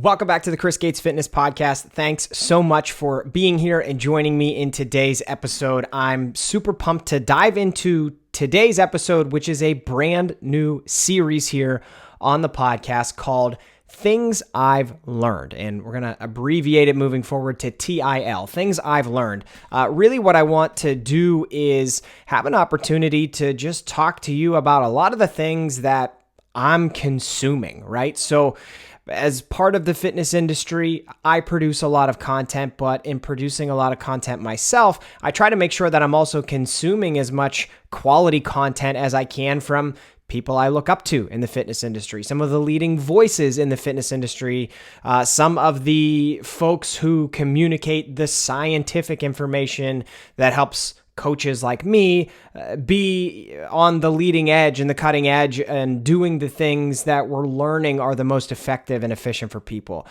Welcome back to the Chris Gates Fitness Podcast. Thanks so much for being here and joining me in today's episode. I'm super pumped to dive into today's episode, which is a brand new series here on the podcast called Things I've Learned. And we're going to abbreviate it moving forward to TIL, Things I've Learned. Really what I want to do is have an opportunity to just talk to you about a lot of the things that I'm consuming, right? So as part of the fitness industry, I produce a lot of content, but in producing a lot of content myself, I try to make sure that I'm also consuming as much quality content as I can from people I look up to in the fitness industry, some of the leading voices in the fitness industry, some of the folks who communicate the scientific information that helps coaches like me be on the leading edge and the cutting edge and doing the things that we're learning are the most effective and efficient for people.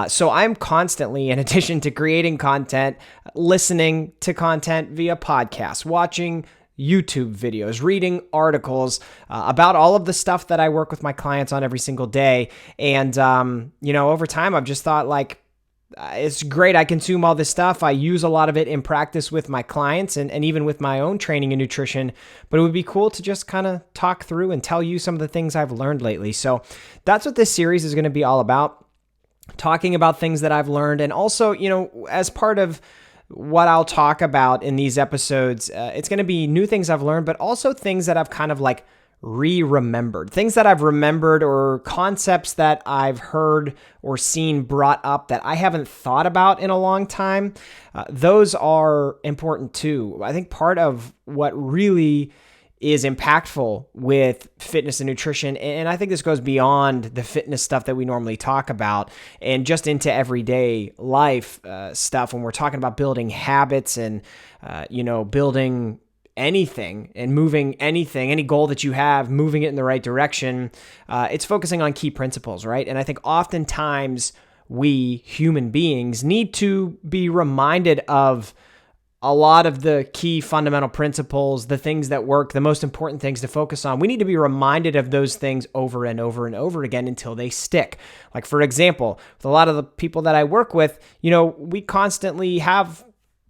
So I'm constantly, in addition to creating content, listening to content via podcasts, watching YouTube videos, reading articles about all of the stuff that I work with my clients on every single day. And, over time, I've just thought it's great. I consume all this stuff. I use a lot of it in practice with my clients and even with my own training and nutrition, but it would be cool to just kind of talk through and tell you some of the things I've learned lately. So that's what this series is going to be all about, talking about things that I've learned. And also, as part of what I'll talk about in these episodes, it's going to be new things I've learned, but also things that I've kind of re-remembered, things that I've remembered or concepts that I've heard or seen brought up that I haven't thought about in a long time. Those are important too. I think part of what really is impactful with fitness and nutrition, and I think this goes beyond the fitness stuff that we normally talk about and just into everyday life stuff when we're talking about building habits and, building anything and moving anything, any goal that you have, moving it in the right direction. It's focusing on key principles, right? And I think oftentimes we human beings need to be reminded of a lot of the key fundamental principles, the things that work, the most important things to focus on. We need to be reminded of those things over and over and over again until they stick. Like, for example, with a lot of the people that I work with, we constantly have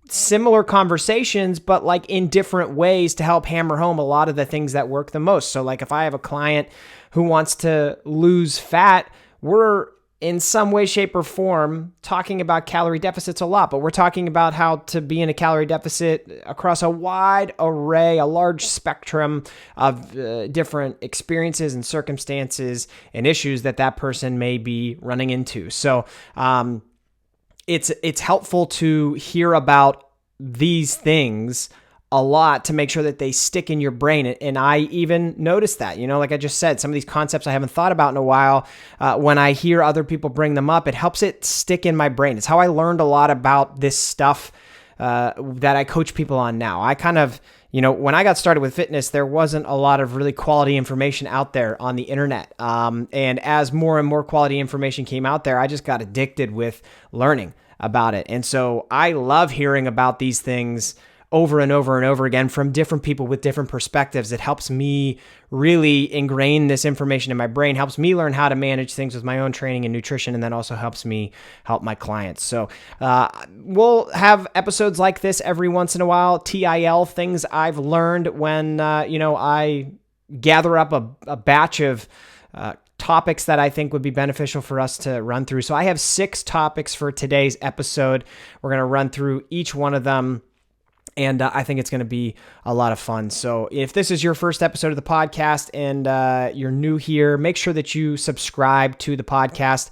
similar conversations, but in different ways to help hammer home a lot of the things that work the most. So if I have a client who wants to lose fat, we're in some way, shape, or form talking about calorie deficits a lot, but we're talking about how to be in a calorie deficit across a wide array, a large spectrum of different experiences and circumstances and issues that person may be running into. So, it's helpful to hear about these things a lot to make sure that they stick in your brain. And I even noticed that, like I just said, some of these concepts I haven't thought about in a while, when I hear other people bring them up, it helps it stick in my brain. It's how I learned a lot about this stuff that I coach people on now. I kind of, when I got started with fitness, there wasn't a lot of really quality information out there on the internet. And as more and more quality information came out there, I just got addicted with learning about it. And so I love hearing about these things over and over and over again from different people with different perspectives. It helps me really ingrain this information in my brain, helps me learn how to manage things with my own training and nutrition, and then also helps me help my clients. So we'll have episodes like this every once in a while, TIL, Things I've Learned, when I gather up a batch of topics that I think would be beneficial for us to run through. So I have 6 topics for today's episode. We're going to run through each one of them, and I think it's going to be a lot of fun. So if this is your first episode of the podcast and you're new here, make sure that you subscribe to the podcast.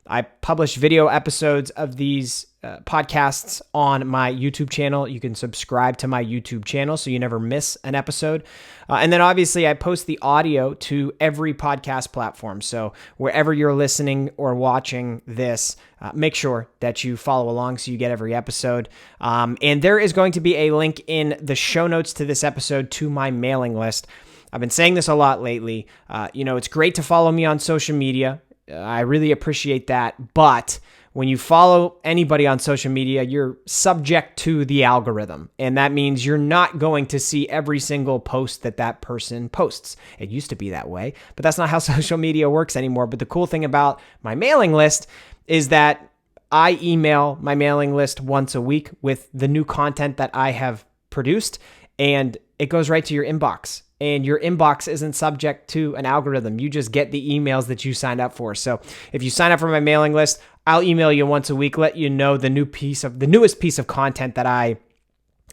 I publish video episodes of these podcasts on my YouTube channel. You can subscribe to my YouTube channel so you never miss an episode. And then obviously I post the audio to every podcast platform. So wherever you're listening or watching this, make sure that you follow along so you get every episode. And there is going to be a link in the show notes to this episode to my mailing list. I've been saying this a lot lately. It's great to follow me on social media. I really appreciate that. But when you follow anybody on social media, you're subject to the algorithm. And that means you're not going to see every single post that person posts. It used to be that way, but that's not how social media works anymore. But the cool thing about my mailing list is that I email my mailing list once a week with the new content that I have produced, and it goes right to your inbox. And your inbox isn't subject to an algorithm. You just get the emails that you signed up for. So if you sign up for my mailing list, I'll email you once a week, let you know the newest piece of content that I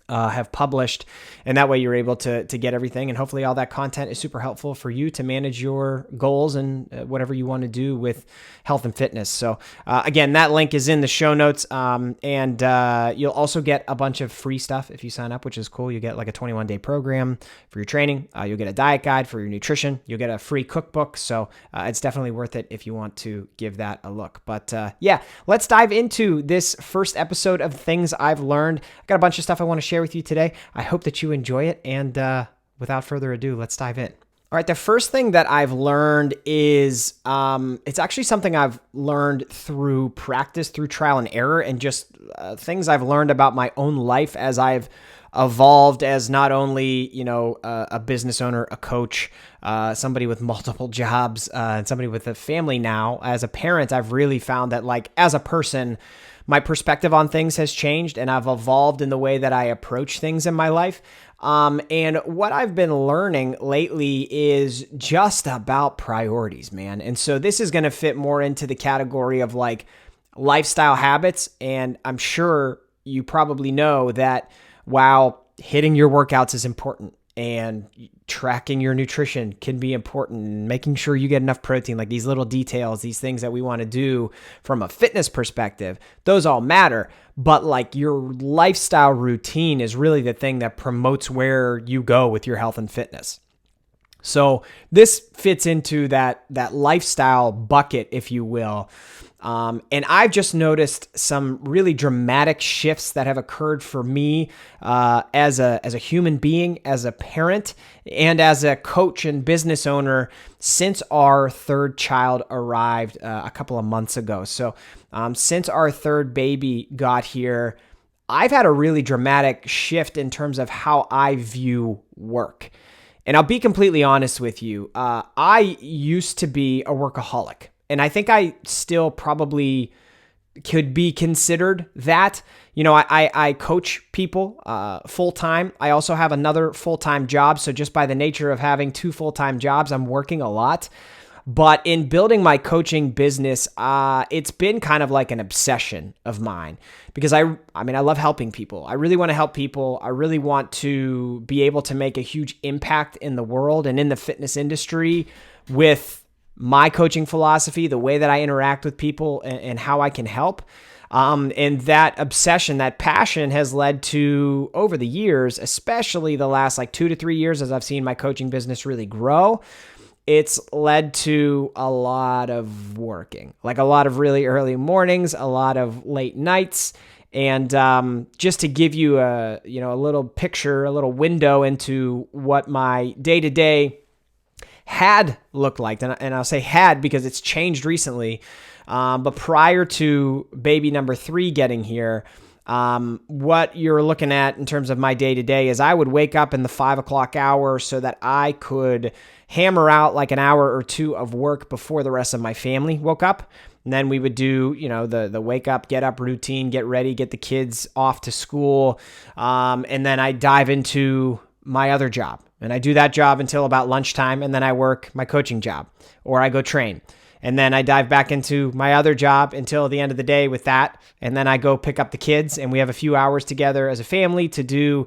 have published, and that way you're able to get everything, and hopefully all that content is super helpful for you to manage your goals and whatever you want to do with health and fitness. So again, that link is in the show notes, and you'll also get a bunch of free stuff if you sign up, which is cool. You get like a 21-day program for your training. You'll get a diet guide for your nutrition. You'll get a free cookbook. So it's definitely worth it if you want to give that a look. But yeah, let's dive into this first episode of Things I've Learned. I got a bunch of stuff I want to share with you today. I hope that you enjoy it. And without further ado, let's dive in. All right. The first thing that I've learned is it's actually something I've learned through practice, through trial and error, and just things I've learned about my own life as I've evolved as not only, a business owner, a coach, somebody with multiple jobs, and somebody with a family now. As a parent, I've really found that, like, as a person, my perspective on things has changed, and I've evolved in the way that I approach things in my life. And what I've been learning lately is just about priorities, man. And so this is going to fit more into the category of like lifestyle habits. And I'm sure you probably know that while hitting your workouts is important and tracking your nutrition can be important, and making sure you get enough protein, like these little details, these things that we want to do from a fitness perspective, those all matter. But like your lifestyle routine is really the thing that promotes where you go with your health and fitness. So this fits into that lifestyle bucket, if you will. And I've just noticed some really dramatic shifts that have occurred for me as a human being, as a parent, and as a coach and business owner since our third child arrived a couple of months ago. So since our third baby got here, I've had a really dramatic shift in terms of how I view work. And I'll be completely honest with you. I used to be a workaholic. And I think I still probably could be considered that. I coach people full-time. I also have another full-time job. So just by the nature of having two full-time jobs, I'm working a lot. But in building my coaching business, it's been kind of like an obsession of mine because I love helping people. I really want to help people. I really want to be able to make a huge impact in the world and in the fitness industry with my coaching philosophy, the way that I interact with people, and how I can help. And that obsession, that passion has led to, over the years, especially the last 2 to 3 years as I've seen my coaching business really grow, it's led to a lot of working, like a lot of really early mornings, a lot of late nights. And just to give you a little picture, a little window into what my day-to-day had looked like, and I'll say had because it's changed recently, but prior to baby number 3 getting here, what you're looking at in terms of my day-to-day is I would wake up in the 5 o'clock hour so that I could hammer out like an hour or two of work before the rest of my family woke up. And then we would do, the wake up, get up routine, get ready, get the kids off to school. And then I dive into my other job. And I do that job until about lunchtime, and then I work my coaching job, or I go train. And then I dive back into my other job until the end of the day with that. And then I go pick up the kids, and we have a few hours together as a family to do,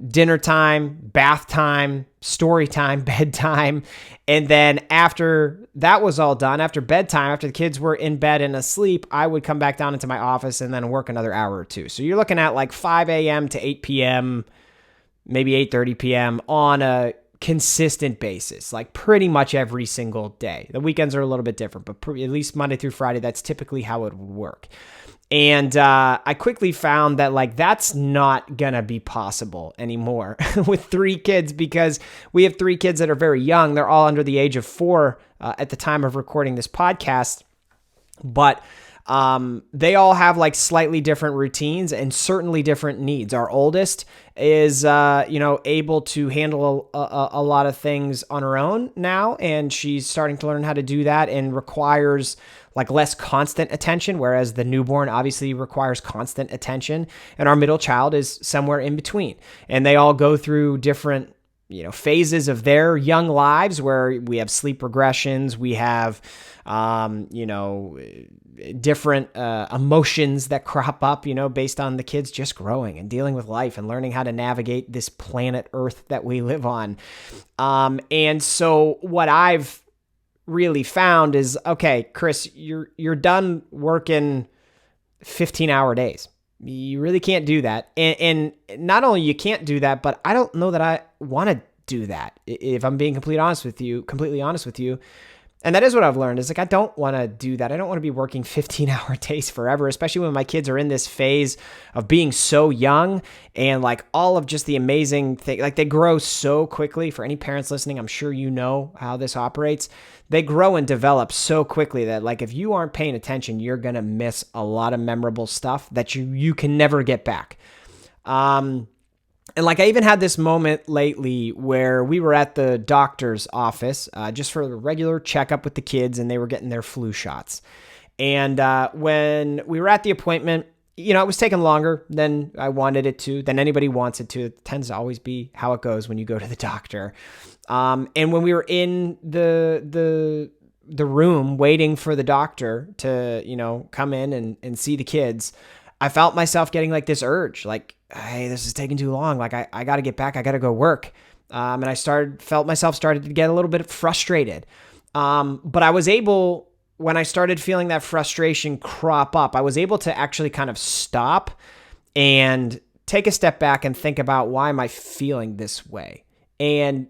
dinner time, bath time, story time, bedtime. And then after that was all done, after bedtime, after the kids were in bed and asleep, I would come back down into my office and then work another hour or two. So you're looking at like 5 a.m. to 8 p.m., maybe 8:30 p.m. on a consistent basis, like pretty much every single day. The weekends are a little bit different, but at least Monday through Friday, that's typically how it would work. And I quickly found that that's not going to be possible anymore with 3 kids, because we have 3 kids that are very young. They're all under the age of 4 at the time of recording this podcast. But They all have like slightly different routines and certainly different needs. Our oldest is, able to handle a lot of things on her own now, and she's starting to learn how to do that and requires like less constant attention, whereas the newborn obviously requires constant attention. And our middle child is somewhere in between. And they all go through different phases of their young lives where we have sleep regressions, we have, different emotions that crop up, based on the kids just growing and dealing with life and learning how to navigate this planet Earth that we live on. And so what I've really found is, okay, Chris, you're done working 15-hour days. You really can't do that. And not only you can't do that, but I don't know that I want to do that. If I'm being completely honest with you. And that is what I've learned is like, I don't want to do that. I don't want to be working 15-hour days forever, especially when my kids are in this phase of being so young and like all of just the amazing thing. Like they grow so quickly. For any parents listening, I'm sure you know how this operates. They grow and develop so quickly that like, if you aren't paying attention, you're going to miss a lot of memorable stuff that you can never get back. And like I even had this moment lately where we were at the doctor's office just for a regular checkup with the kids, and they were getting their flu shots. And when we were at the appointment, it was taking longer than I wanted it to, than anybody wants it to. It tends to always be how it goes when you go to the doctor. And when we were in the room waiting for the doctor to, come in and see the kids, I felt myself getting like this urge, like, hey, this is taking too long. Like I got to get back. I got to go work. And I felt myself started to get a little bit frustrated. But I was able, when I started feeling that frustration crop up, I was able to actually kind of stop and take a step back and think about, why am I feeling this way? And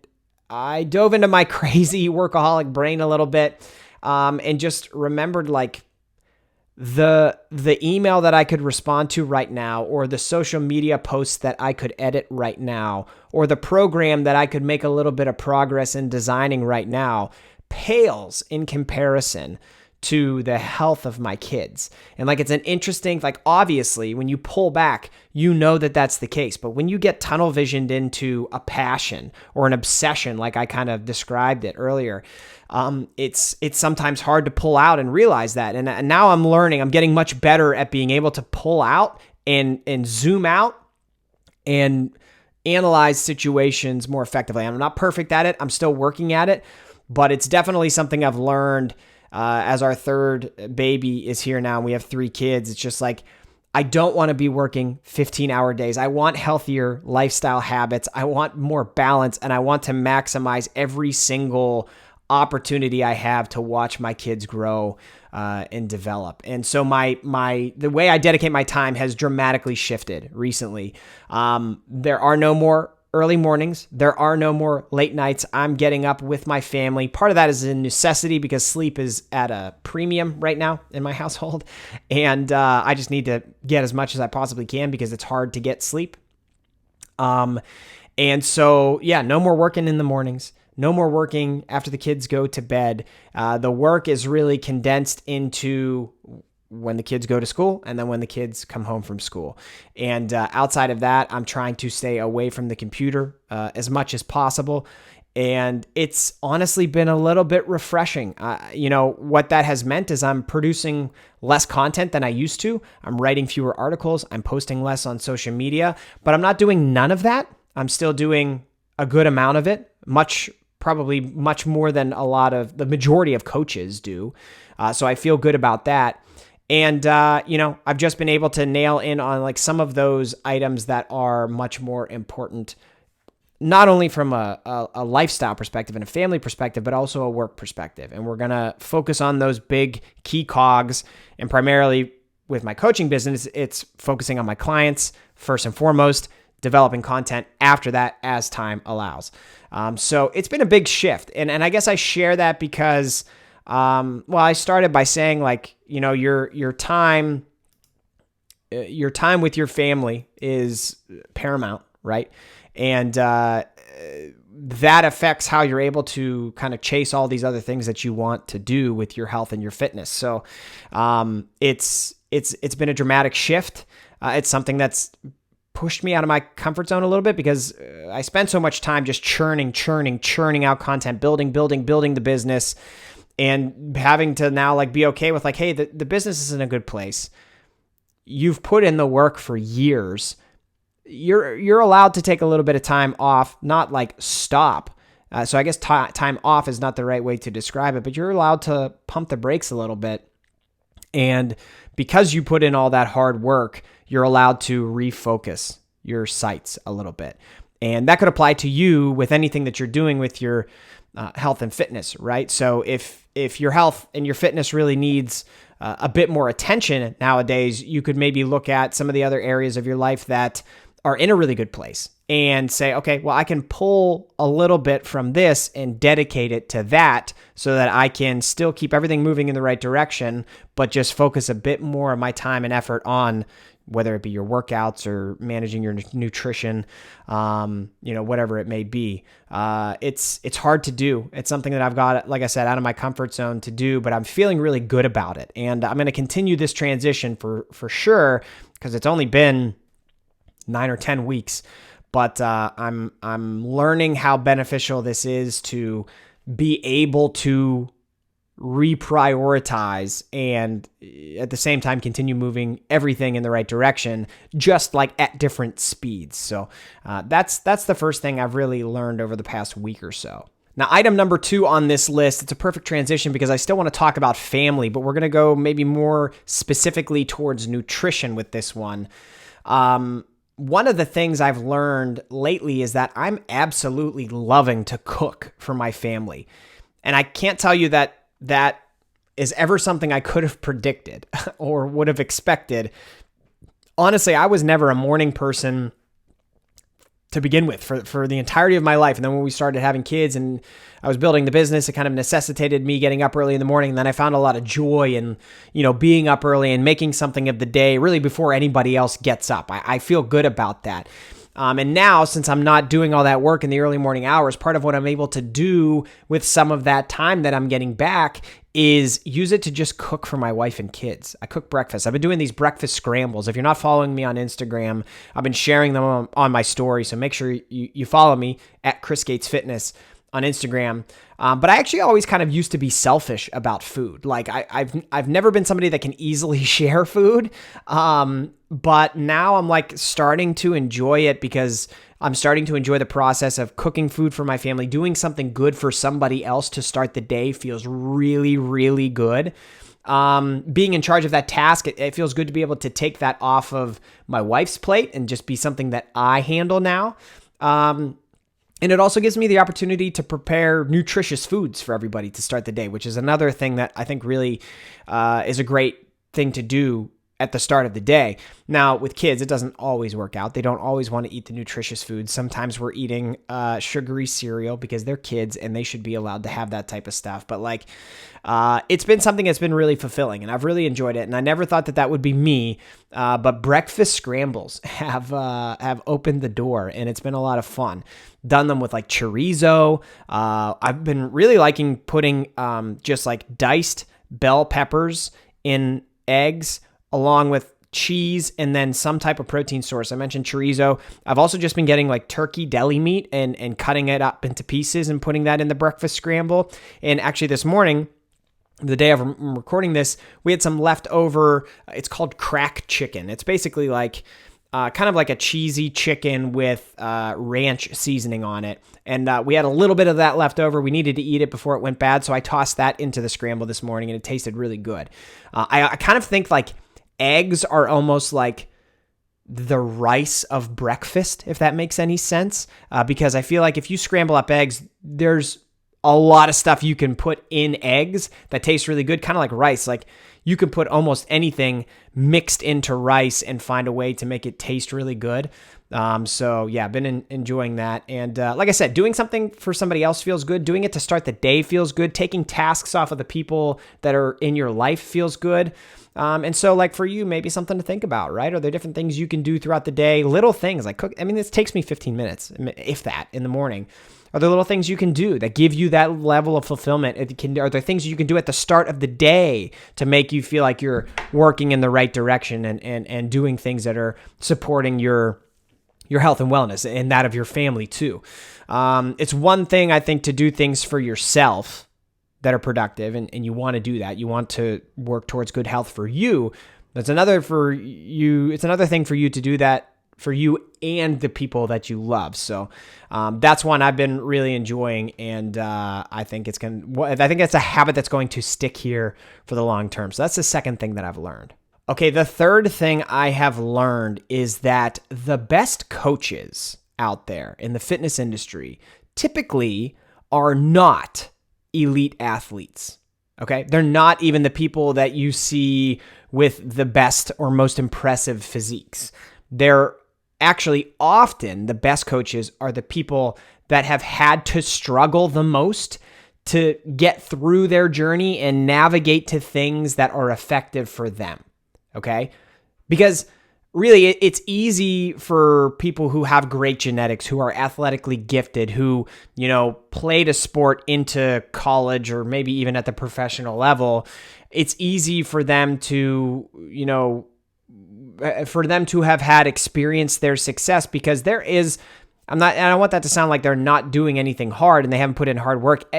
I dove into my crazy workaholic brain a little bit, and just remembered like, the email that I could respond to right now, or the social media posts that I could edit right now, or the program that I could make a little bit of progress in designing right now, pales in comparison to the health of my kids. And like, it's an interesting, like, obviously when you pull back, that that's the case. But when you get tunnel visioned into a passion or an obsession, like I kind of described it earlier, it's sometimes hard to pull out and realize that. And now I'm getting much better at being able to pull out and zoom out and analyze situations more effectively. I'm not perfect at it. I'm still working at it, but it's definitely something I've learned as our third baby is here now and we have 3 kids. It's just like, I don't want to be working 15-hour days. I want healthier lifestyle habits. I want more balance, and I want to maximize every single opportunity I have to watch my kids grow and develop. And so the way I dedicate my time has dramatically shifted recently. There are no more early mornings. There are no more late nights. I'm getting up with my family. Part of that is a necessity because sleep is at a premium right now in my household. And I just need to get as much as I possibly can because it's hard to get sleep. And so, no more working in the mornings. No more working after the kids go to bed. The work is really condensed into when the kids go to school and then when the kids come home from school. And outside of that, I'm trying to stay away from the computer as much as possible. And it's honestly been a little bit refreshing. What that has meant is I'm producing less content than I used to. I'm writing fewer articles. I'm posting less on social media, but I'm not doing none of that. I'm still doing a good amount of it, probably much more than the majority of coaches do. So I feel good about that. And, I've just been able to nail in on like some of those items that are much more important, not only from a lifestyle perspective and a family perspective, but also a work perspective. And we're going to focus on those big key cogs. And primarily with my coaching business, it's focusing on my clients first and foremost, developing content after that as time allows. So it's been a big shift. And I guess I share that because, I started by saying like, your time with your family is paramount, right? And that affects how you're able to kind of chase all these other things that you want to do with your health and your fitness. So it's been a dramatic shift. It's something that's pushed me out of my comfort zone a little bit because I spend so much time just churning out content, building the business, and having to now like be okay with like, hey, the business is in a good place. You've put in the work for years. You're allowed to take a little bit of time off, not like stop. So I guess time off is not the right way to describe it, but you're allowed to pump the brakes a little bit. And because you put in all that hard work, you're allowed to refocus your sights a little bit. And that could apply to you with anything that you're doing with your health and fitness, right? So if your health and your fitness really needs a bit more attention nowadays, you could maybe look at some of the other areas of your life that are in a really good place and say, okay, well, I can pull a little bit from this and dedicate it to that so that I can still keep everything moving in the right direction, but just focus a bit more of my time and effort on whether it be your workouts or managing your nutrition, whatever it may be. It's hard to do. It's something that I've got, like I said, out of my comfort zone to do, but I'm feeling really good about it. And I'm going to continue this transition for sure, because it's only been 9 or 10 weeks, but I'm learning how beneficial this is to be able to reprioritize and at the same time continue moving everything in the right direction, just like at different speeds. So that's the first thing I've really learned over the past week or so. Now, item number 2 on this list, it's a perfect transition because I still want to talk about family, but we're going to go maybe more specifically towards nutrition with this one. One of the things I've learned lately is that I'm absolutely loving to cook for my family. And I can't tell you that is ever something I could have predicted or would have expected. Honestly, I was never a morning person to begin with for the entirety of my life. And then when we started having kids and I was building the business, it kind of necessitated me getting up early in the morning. And then I found a lot of joy in, being up early and making something of the day really before anybody else gets up. I feel good about that. And now, since I'm not doing all that work in the early morning hours, part of what I'm able to do with some of that time that I'm getting back is use it to just cook for my wife and kids. I cook breakfast. I've been doing these breakfast scrambles. If you're not following me on Instagram, I've been sharing them on my story. So make sure you follow me at Chris Gates Fitness on Instagram. But I actually always kind of used to be selfish about food. Like I've never been somebody that can easily share food. But now I'm like starting to enjoy it because I'm starting to enjoy the process of cooking food for my family. Doing something good for somebody else to start the day feels really, really good. Being in charge of that task, it feels good to be able to take that off of my wife's plate and just be something that I handle now. And it also gives me the opportunity to prepare nutritious foods for everybody to start the day, which is another thing that I think really is a great thing to do at the start of the day. Now, with kids, it doesn't always work out. They don't always want to eat the nutritious foods. Sometimes we're eating sugary cereal because they're kids and they should be allowed to have that type of stuff. But it's been something that's been really fulfilling and I've really enjoyed it. And I never thought that would be me. But breakfast scrambles have opened the door and it's been a lot of fun. Done them with like chorizo. I've been really liking putting just like diced bell peppers in eggs, along with cheese and then some type of protein source. I mentioned chorizo. I've also just been getting like turkey deli meat and cutting it up into pieces and putting that in the breakfast scramble. And actually this morning, the day I'm recording this, we had some leftover, it's called crack chicken. It's basically like kind of like a cheesy chicken with ranch seasoning on it. And we had a little bit of that left over. We needed to eat it before it went bad. So I tossed that into the scramble this morning and it tasted really good. I kind of think like eggs are almost like the rice of breakfast, if that makes any sense. Because I feel like if you scramble up eggs, there's a lot of stuff you can put in eggs that tastes really good, kind of like rice. Like you can put almost anything mixed into rice and find a way to make it taste really good. So yeah, been enjoying that. And like I said, doing something for somebody else feels good. Doing it to start the day feels good. Taking tasks off of the people that are in your life feels good. And so like for you, maybe something to think about, right? Are there different things you can do throughout the day? Little things like cook. I mean, this takes me 15 minutes, if that, in the morning. Are there little things you can do that give you that level of fulfillment? Are there things you can do at the start of the day to make you feel like you're working in the right direction and doing things that are supporting your health and wellness and that of your family too? It's one thing, I think, to do things for yourself that are productive, and you want to do that. You want to work towards good health for you. It's another thing for you to do that for you and the people that you love. So that's one I've been really enjoying, and I think it's a habit that's going to stick here for the long term. So that's the second thing that I've learned. Okay, the third thing I have learned is that the best coaches out there in the fitness industry typically are not elite athletes. Okay, they're not even the people that you see with the best or most impressive physiques. They're actually often the best coaches are the people that have had to struggle the most to get through their journey and navigate to things that are effective for them. Okay? Because really, it's easy for people who have great genetics, who are athletically gifted, who, played a sport into college or maybe even at the professional level. It's easy for them to, have had experienced their success, because I don't want that to sound like they're not doing anything hard and they haven't put in hard work.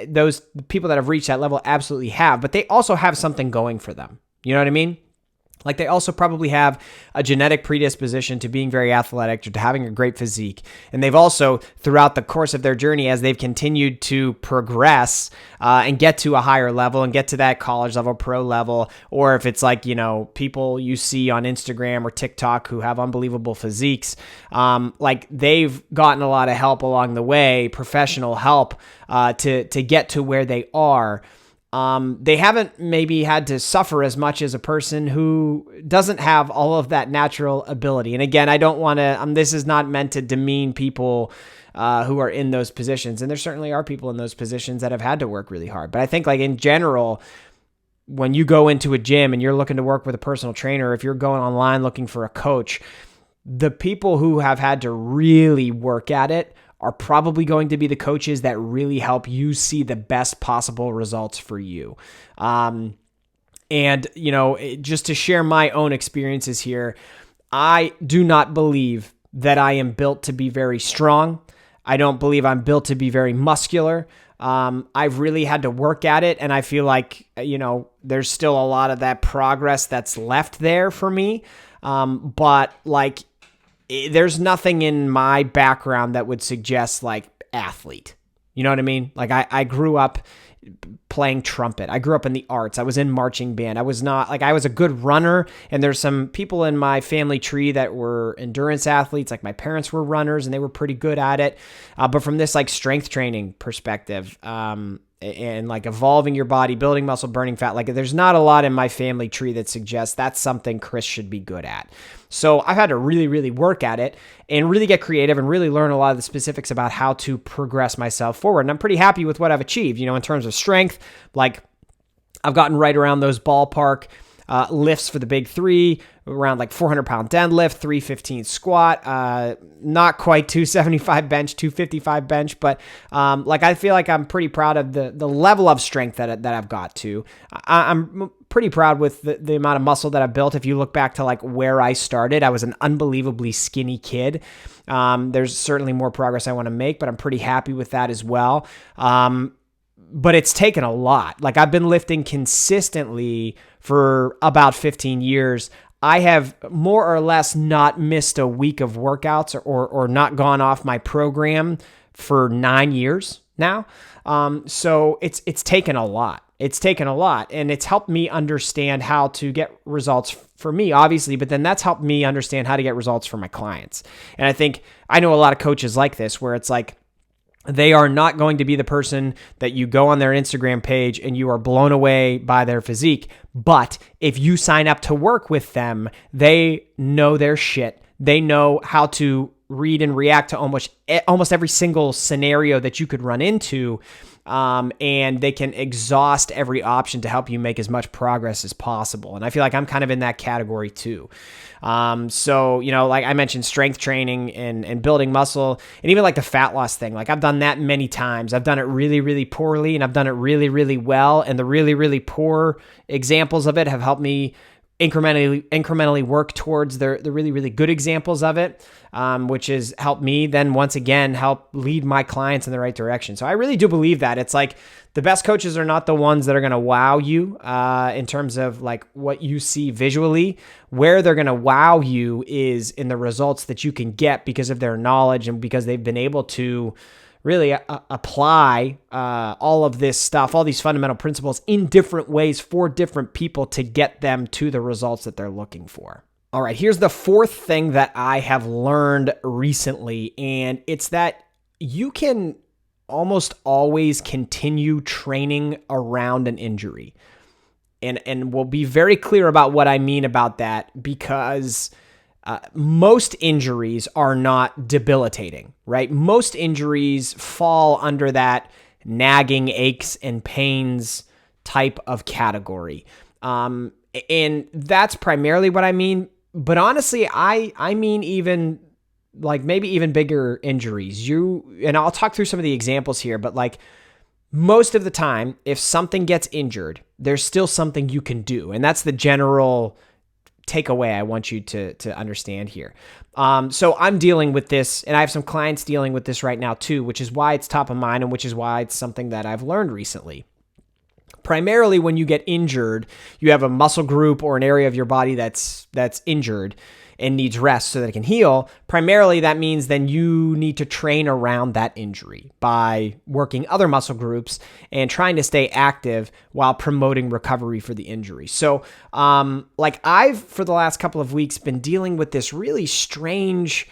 Those people that have reached that level absolutely have, but they also have something going for them. You know what I mean? Like, they also probably have a genetic predisposition to being very athletic or to having a great physique. And they've also, throughout the course of their journey, as they've continued to progress and get to a higher level and get to that college level, pro level, or if it's like, people you see on Instagram or TikTok who have unbelievable physiques, like, they've gotten a lot of help along the way, professional help to get to where they are. They haven't maybe had to suffer as much as a person who doesn't have all of that natural ability. And again, I don't want to, this is not meant to demean people who are in those positions. And there certainly are people in those positions that have had to work really hard. But I think, like, in general, when you go into a gym and you're looking to work with a personal trainer, if you're going online looking for a coach, the people who have had to really work at it are probably going to be the coaches that really help you see the best possible results for you. Just to share my own experiences here, I do not believe that I am built to be very strong. I don't believe I'm built to be very muscular. I've really had to work at it, and I feel like, there's still a lot of that progress that's left there for me. But like, there's nothing in my background that would suggest like athlete. You know what I mean? Like, I grew up playing trumpet. I grew up in the arts. I was in marching band. I was a good runner, and there's some people in my family tree that were endurance athletes. Like, my parents were runners and they were pretty good at it. But from this like strength training perspective, and like evolving your body, building muscle, burning fat, like, there's not a lot in my family tree that suggests that's something Chris should be good at. So I've had to really, really work at it and really get creative and really learn a lot of the specifics about how to progress myself forward. And I'm pretty happy with what I've achieved, in terms of strength. Like, I've gotten right around those ballpark lifts for the big three, around like 400-pound deadlift, 315 squat, not quite 275 bench, 255 bench, but I feel like I'm pretty proud of the level of strength that I've got to. I'm pretty proud with the amount of muscle that I've built. If you look back to like where I started, I was an unbelievably skinny kid. There's certainly more progress I want to make, but I'm pretty happy with that as well. But it's taken a lot. Like, I've been lifting consistently for about 15 years. I have more or less not missed a week of workouts or not gone off my program for 9 years now. So it's taken a lot. It's taken a lot, and it's helped me understand how to get results for me, obviously, but then that's helped me understand how to get results for my clients. And I think I know a lot of coaches like this, where it's like, they are not going to be the person that you go on their Instagram page and you are blown away by their physique. But if you sign up to work with them, they know their shit. They know how to read and react to almost every single scenario that you could run into. and they can exhaust every option to help you make as much progress as possible. And I feel like I'm kind of in that category too. So, like I mentioned, strength training and building muscle, and even like the fat loss thing, like I've done that many times. I've done it really, really poorly, and I've done it really, really well. And the really, really poor examples of it have helped me incrementally work towards the really, really good examples of it, which has helped me then once again help lead my clients in the right direction. So I really do believe that it's like the best coaches are not the ones that are going to wow you in terms of like what you see visually. Where they're going to wow you is in the results that you can get because of their knowledge and because they've been able to really apply all of this stuff, all these fundamental principles in different ways for different people to get them to the results that they're looking for. All right, here's the fourth thing that I have learned recently, and it's that you can almost always continue training around an injury. And we'll be very clear about what I mean about that, because most injuries are not debilitating, right? Most injuries fall under that nagging aches and pains type of category. And that's primarily what I mean. But honestly, I mean even like maybe even bigger injuries. And I'll talk through some of the examples here, but like most of the time, if something gets injured, there's still something you can do. And that's the general takeaway I want you to understand here. So I'm dealing with this, and I have some clients dealing with this right now too, which is why it's top of mind and which is why it's something that I've learned recently. Primarily when you get injured, you have a muscle group or an area of your body that's injured and needs rest so that it can heal. Primarily that means then you need to train around that injury by working other muscle groups and trying to stay active while promoting recovery for the injury. So like I've, for the last couple of weeks, been dealing with this really strange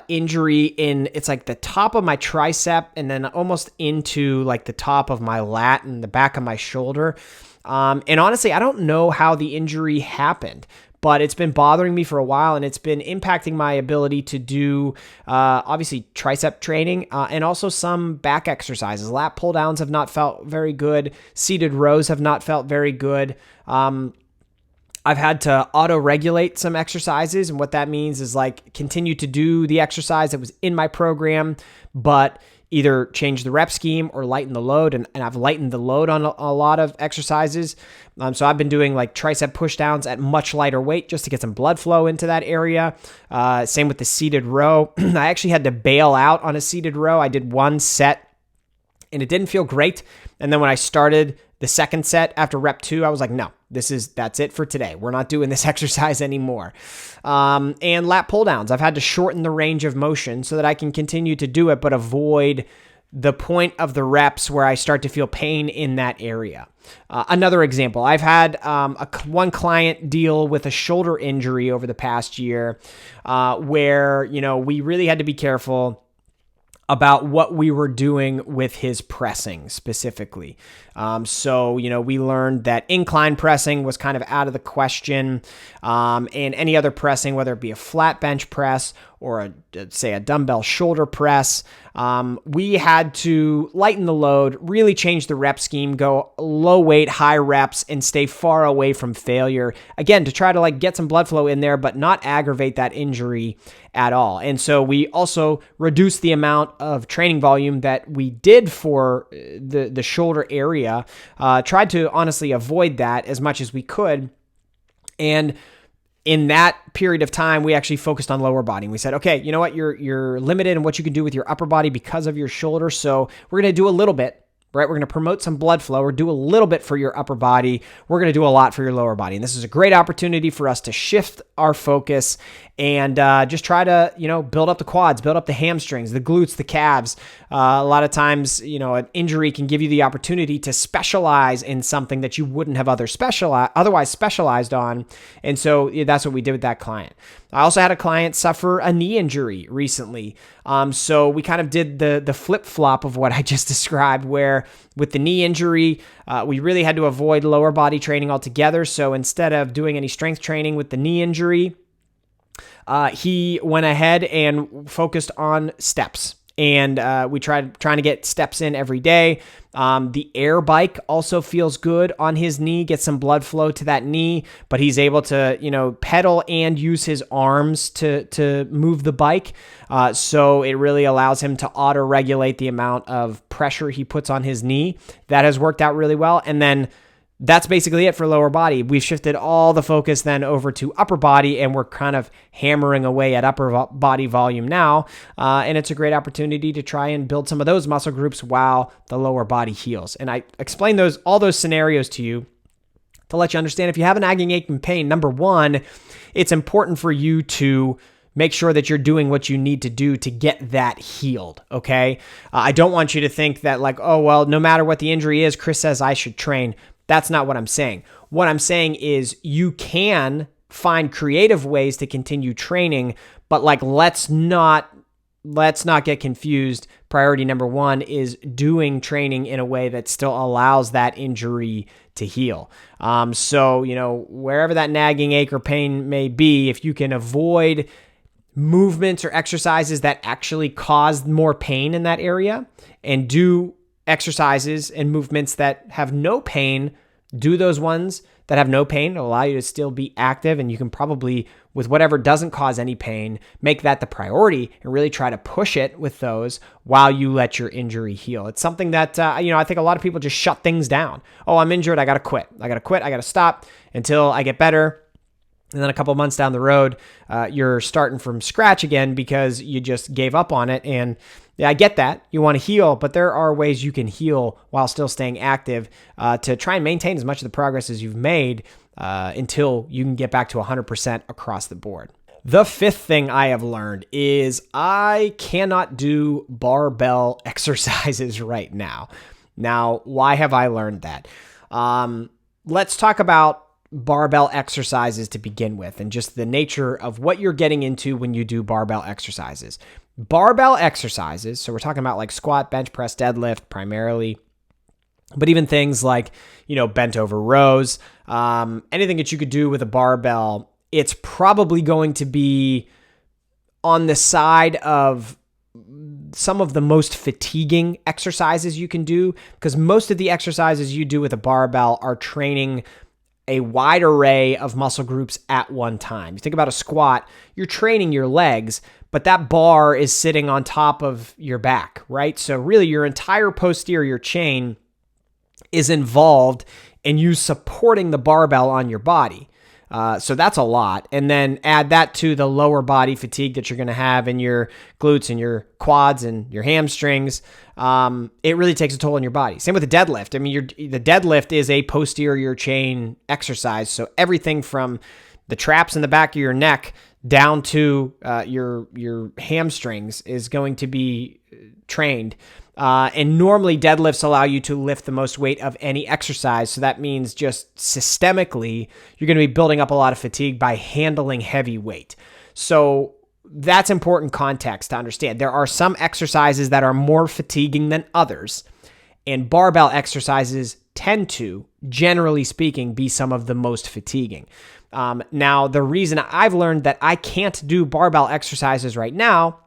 injury it's like the top of my tricep and then almost into like the top of my lat and the back of my shoulder. And honestly, I don't know how the injury happened, but it's been bothering me for a while, and it's been impacting my ability to do, obviously, tricep training and also some back exercises. Lat pull downs have not felt very good. Seated rows have not felt very good. I've had to auto-regulate some exercises, and what that means is like continue to do the exercise that was in my program, but either change the rep scheme or lighten the load. And I've lightened the load on a lot of exercises. So I've been doing like tricep push downs at much lighter weight just to get some blood flow into that area. Same with the seated row. I actually had to bail out on a seated row. I did one set and it didn't feel great. And then when I started the second set after rep 2, I was like, no, that's it for today. We're not doing this exercise anymore. And lat pull downs, I've had to shorten the range of motion so that I can continue to do it, but avoid the point of the reps where I start to feel pain in that area. Another example, I've had one client deal with a shoulder injury over the past year where, we really had to be careful about what we were doing with his pressing specifically. So, we learned that incline pressing was kind of out of the question, and any other pressing, whether it be a flat bench press or say a dumbbell shoulder press, we had to lighten the load, really change the rep scheme, go low weight, high reps, and stay far away from failure. Again, to try to like get some blood flow in there, but not aggravate that injury at all. And so we also reduced the amount of training volume that we did for the shoulder area, tried to honestly avoid that as much as we could. And in that period of time, we actually focused on lower body. We said, okay, you know what? You're limited in what you can do with your upper body because of your shoulder. So we're going to do a little bit, right? We're going to promote some blood flow or do a little bit for your upper body. We're going to do a lot for your lower body. And this is a great opportunity for us to shift our focus and just try to, build up the quads, build up the hamstrings, the glutes, the calves. A lot of times, an injury can give you the opportunity to specialize in something that you wouldn't have otherwise specialized on. And so that's what we did with that client. I also had a client suffer a knee injury recently. So we kind of did the flip-flop of what I just described, where with the knee injury, we really had to avoid lower body training altogether. So instead of doing any strength training with the knee injury, he went ahead and focused on steps And we trying to get steps in every day. The air bike also feels good on his knee, get some blood flow to that knee, but he's able to, pedal and use his arms to move the bike. So it really allows him to auto-regulate the amount of pressure he puts on his knee. That has worked out really well. And then that's basically it for lower body. We've shifted all the focus then over to upper body, and we're kind of hammering away at upper body volume now. And it's a great opportunity to try and build some of those muscle groups while the lower body heals. And I explained all those scenarios to you to let you understand if you have a nagging ache and pain, number one, it's important for you to make sure that you're doing what you need to do to get that healed, okay? I don't want you to think that no matter what the injury is, Chris says I should train. That's not what I'm saying. What I'm saying is you can find creative ways to continue training, but let's not get confused. Priority number one is doing training in a way that still allows that injury to heal. So, wherever that nagging ache or pain may be, if you can avoid movements or exercises that actually cause more pain in that area and do exercises and movements that have no pain, do those ones that have no pain. It'll allow you to still be active, and you can probably, with whatever doesn't cause any pain, make that the priority and really try to push it with those while you let your injury heal. It's something that, I think a lot of people just shut things down. Oh, I'm injured. I got to quit. I got to stop until I get better. And then a couple months down the road, you're starting from scratch again because you just gave up on it. And yeah, I get that. You want to heal, but there are ways you can heal while still staying active to try and maintain as much of the progress as you've made until you can get back to 100% across the board. The fifth thing I have learned is I cannot do barbell exercises right now. Now, why have I learned that? Let's talk about barbell exercises to begin with and just the nature of what you're getting into when you do barbell exercises. Barbell exercises, so we're talking about squat, bench press, deadlift primarily, but even things like, bent over rows, anything that you could do with a barbell, it's probably going to be on the side of some of the most fatiguing exercises you can do, because most of the exercises you do with a barbell are training a wide array of muscle groups at one time. You think about a squat, you're training your legs, but that bar is sitting on top of your back, right? So really your entire posterior chain is involved in you supporting the barbell on your body. So that's a lot. And then add that to the lower body fatigue that you're going to have in your glutes and your quads and your hamstrings. It really takes a toll on your body. Same with the deadlift. I mean, the deadlift is a posterior chain exercise. So everything from the traps in the back of your neck down to your hamstrings is going to be trained. And normally deadlifts allow you to lift the most weight of any exercise. So that means just systemically, you're going to be building up a lot of fatigue by handling heavy weight. So that's important context to understand. There are some exercises that are more fatiguing than others, and barbell exercises tend to, generally speaking, be some of the most fatiguing. Now, the reason I've learned that I can't do barbell exercises right now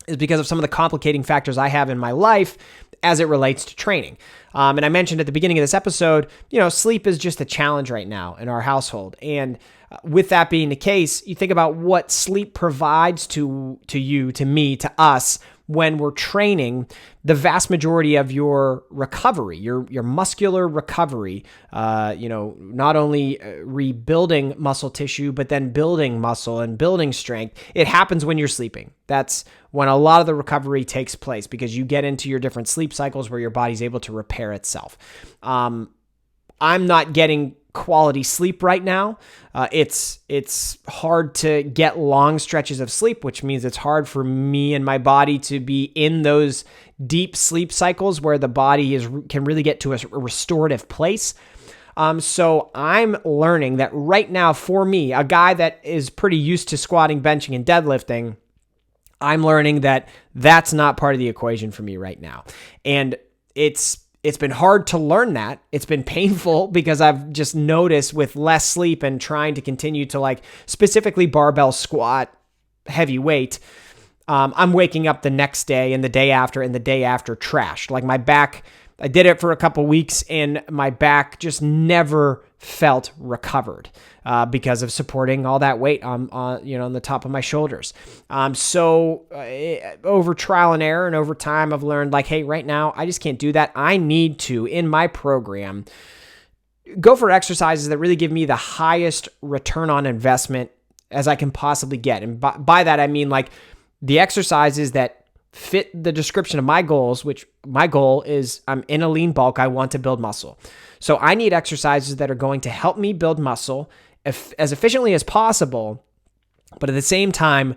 is because of some of the complicating factors I have in my life as it relates to training. And I mentioned at the beginning of this episode, sleep is just a challenge right now in our household. And with that being the case, you think about what sleep provides to you, to me, to us when we're training. The vast majority of your recovery, your muscular recovery, not only rebuilding muscle tissue, but then building muscle and building strength, it happens when you're sleeping. That's when a lot of the recovery takes place because you get into your different sleep cycles where your body's able to repair itself. I'm not getting quality sleep right now. It's hard to get long stretches of sleep, which means it's hard for me and my body to be in those deep sleep cycles where the body can really get to a restorative place. So I'm learning that right now for me, a guy that is pretty used to squatting, benching, and deadlifting, I'm learning that that's not part of the equation for me right now. And it's been hard to learn that. It's been painful because I've just noticed with less sleep and trying to continue to specifically barbell squat heavy weight, I'm waking up the next day and the day after and the day after trashed. Like my back, I did it for a couple weeks and my back just never felt recovered because of supporting all that weight on the top of my shoulders. Over trial and error and over time, I've learned like, hey, right now I just can't do that. I need to, in my program, go for exercises that really give me the highest return on investment as I can possibly get. And by that, I mean like the exercises that fit the description of my goals, which my goal is I'm in a lean bulk. I want to build muscle. So I need exercises that are going to help me build muscle as efficiently as possible, but at the same time,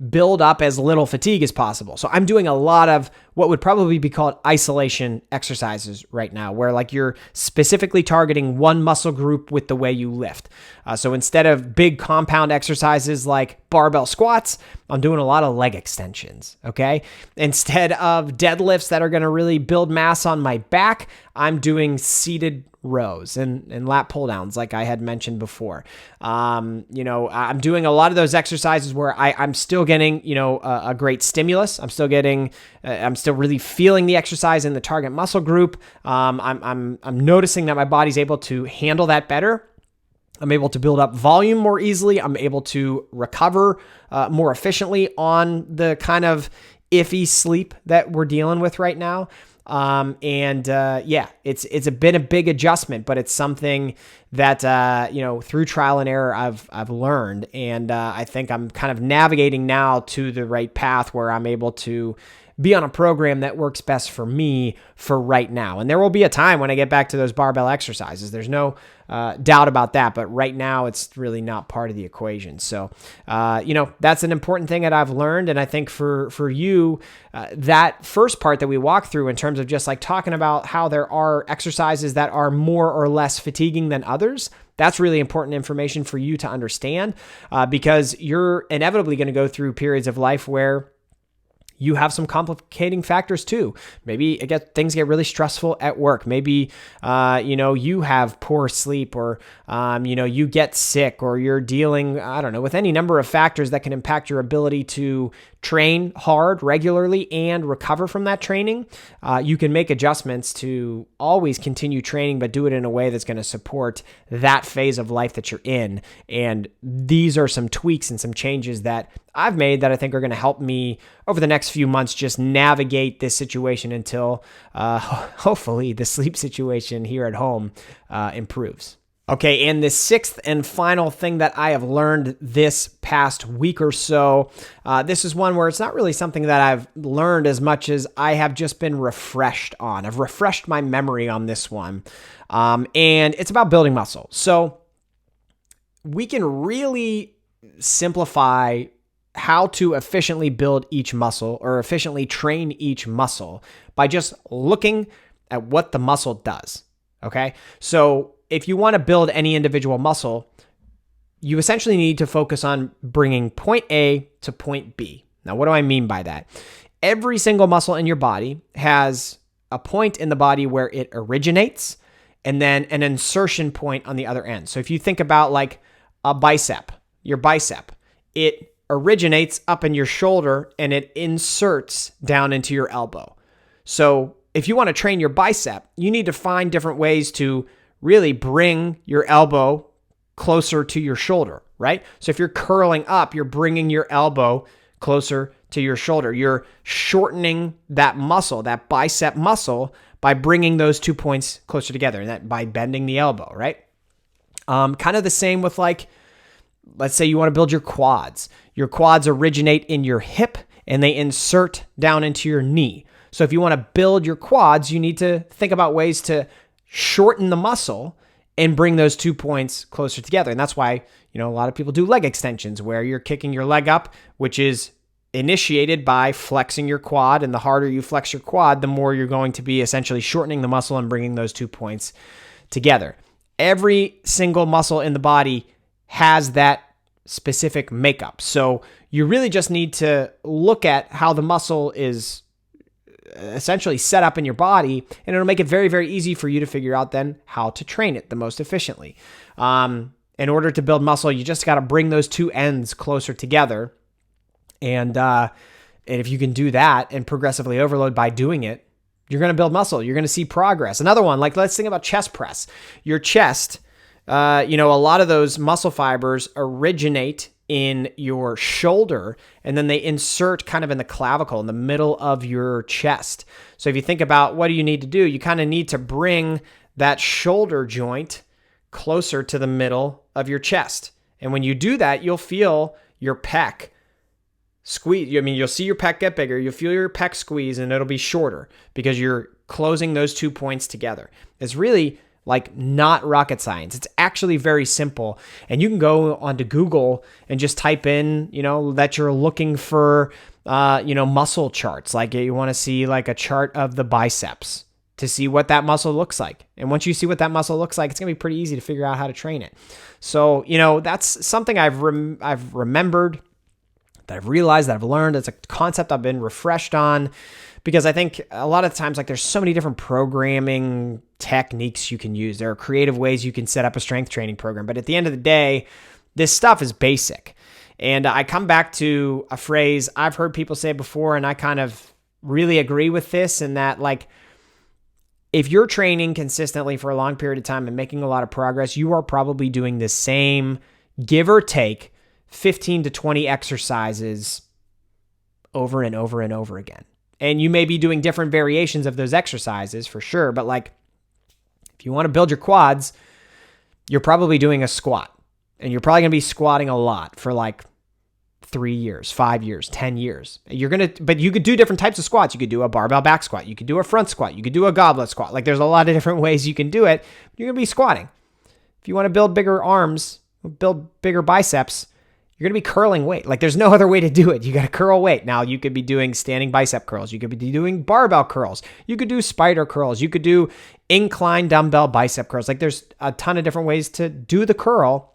build up as little fatigue as possible. So I'm doing a lot of what would probably be called isolation exercises right now, where like you're specifically targeting one muscle group with the way you lift. So instead of big compound exercises like barbell squats, I'm doing a lot of leg extensions, okay? Instead of deadlifts that are going to really build mass on my back, I'm doing seated rows and lat pull downs like I had mentioned before. I'm doing a lot of those exercises where I'm still getting, a great stimulus. I'm still really feeling the exercise in the target muscle group. I'm noticing that my body's able to handle that better. I'm able to build up volume more easily. I'm able to recover more efficiently on the kind of iffy sleep that we're dealing with right now. It's been a big adjustment, but it's something that, through trial and error, I've learned. And, I think I'm kind of navigating now to the right path where I'm able to be on a program that works best for me for right now. And there will be a time when I get back to those barbell exercises. There's no doubt about that. But right now, it's really not part of the equation. So, that's an important thing that I've learned. And I think for you, that first part that we walked through in terms of just like talking about how there are exercises that are more or less fatiguing than others, that's really important information for you to understand because you're inevitably going to go through periods of life where you have some complicating factors too. Maybe things get really stressful at work. Maybe, you have poor sleep or, you get sick or you're dealing, with any number of factors that can impact your ability to train hard regularly and recover from that training. You can make adjustments to always continue training, but do it in a way that's going to support that phase of life that you're in. And these are some tweaks and some changes that I've made that I think are going to help me over the next few months just navigate this situation until hopefully the sleep situation here at home improves. Okay, and the sixth and final thing that I have learned this past week or so, this is one where it's not really something that I've learned as much as I have just been refreshed on. I've refreshed my memory on this one, and it's about building muscle. So we can really simplify how to efficiently build each muscle or efficiently train each muscle by just looking at what the muscle does, okay? So if you want to build any individual muscle, you essentially need to focus on bringing point A to point B. Now, what do I mean by that? Every single muscle in your body has a point in the body where it originates and then an insertion point on the other end. So if you think about like a bicep, your bicep, it originates up in your shoulder and it inserts down into your elbow. So if you want to train your bicep, you need to find different ways to really bring your elbow closer to your shoulder, right? So if you're curling up, you're bringing your elbow closer to your shoulder. You're shortening that muscle, that bicep muscle, by bringing those 2 points closer together, and that by bending the elbow, right? Kind of the same with like, let's say you want to build your quads. Your quads originate in your hip and they insert down into your knee. So if you want to build your quads, you need to think about ways to shorten the muscle and bring those 2 points closer together. And that's why, a lot of people do leg extensions where you're kicking your leg up, which is initiated by flexing your quad. And the harder you flex your quad, the more you're going to be essentially shortening the muscle and bringing those 2 points together. Every single muscle in the body has that specific makeup. So you really just need to look at how the muscle is essentially set up in your body, and it'll make it very, very easy for you to figure out then how to train it the most efficiently. In order to build muscle, you just got to bring those two ends closer together. And And if you can do that and progressively overload by doing it, you're going to build muscle. You're going to see progress. Another one, like let's think about chest press. Your chest, a lot of those muscle fibers originate in your shoulder, and then they insert kind of in the clavicle, in the middle of your chest. So if you think about what do you need to do, you kind of need to bring that shoulder joint closer to the middle of your chest. And when you do that, you'll feel your pec squeeze. You'll see your pec get bigger. You'll feel your pec squeeze, and it'll be shorter because you're closing those 2 points together. It's really like not rocket science. It's actually very simple. And you can go onto Google and just type in, that you're looking for, muscle charts. Like you want to see like a chart of the biceps to see what that muscle looks like. And once you see what that muscle looks like, it's going to be pretty easy to figure out how to train it. So, that's something I've remembered, that I've realized, that I've learned. It's a concept I've been refreshed on, because I think a lot of times, like there's so many different programming techniques you can use. There are creative ways you can set up a strength training program. But at the end of the day, this stuff is basic. And I come back to a phrase I've heard people say before, and I kind of really agree with this, in that like, if you're training consistently for a long period of time and making a lot of progress, you are probably doing the same, give or take, 15 to 20 exercises over and over and over again. And you may be doing different variations of those exercises for sure, but like if you want to build your quads, you're probably doing a squat, and you're probably going to be squatting a lot for like 3 years, 5 years, 10 years. But you could do different types of squats. You could do a barbell back squat. You could do a front squat. You could do a goblet squat. Like there's a lot of different ways you can do it. You're going to be squatting. If you want to build bigger arms, build bigger biceps, you're going to be curling weight. Like there's no other way to do it. You got to curl weight. Now you could be doing standing bicep curls. You could be doing barbell curls. You could do spider curls. You could do incline dumbbell bicep curls. Like there's a ton of different ways to do the curl.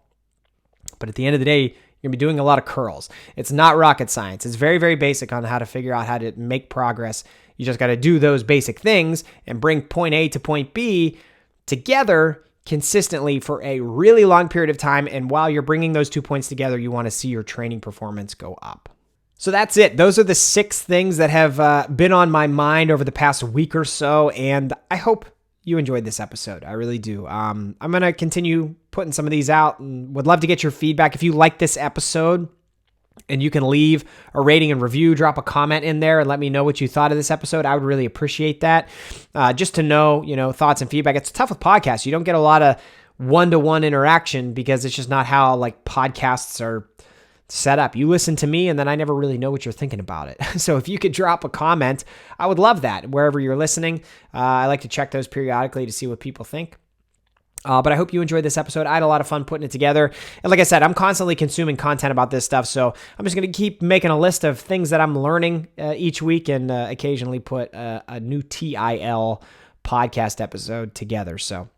But at the end of the day, you're going to be doing a lot of curls. It's not rocket science. It's very, very basic on how to figure out how to make progress. You just got to do those basic things and bring point A to point B together consistently for a really long period of time. And while you're bringing those 2 points together, you want to see your training performance go up. So that's it. Those are the 6 things that have been on my mind over the past week or so. And I hope you enjoyed this episode. I really do. I'm going to continue putting some of these out, and would love to get your feedback. If you like this episode, and you can leave a rating and review, drop a comment in there and let me know what you thought of this episode, I would really appreciate that. Just to know, thoughts and feedback. It's tough with podcasts. You don't get a lot of one-to-one interaction because it's just not how like podcasts are set up. You listen to me and then I never really know what you're thinking about it. So if you could drop a comment, I would love that wherever you're listening. I like to check those periodically to see what people think. But I hope you enjoyed this episode. I had a lot of fun putting it together. And like I said, I'm constantly consuming content about this stuff. So I'm just going to keep making a list of things that I'm learning each week, and occasionally put a new TIL podcast episode together. So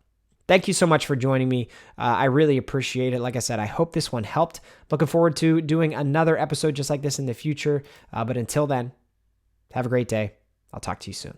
thank you so much for joining me. I really appreciate it. Like I said, I hope this one helped. Looking forward to doing another episode just like this in the future. But until then, have a great day. I'll talk to you soon.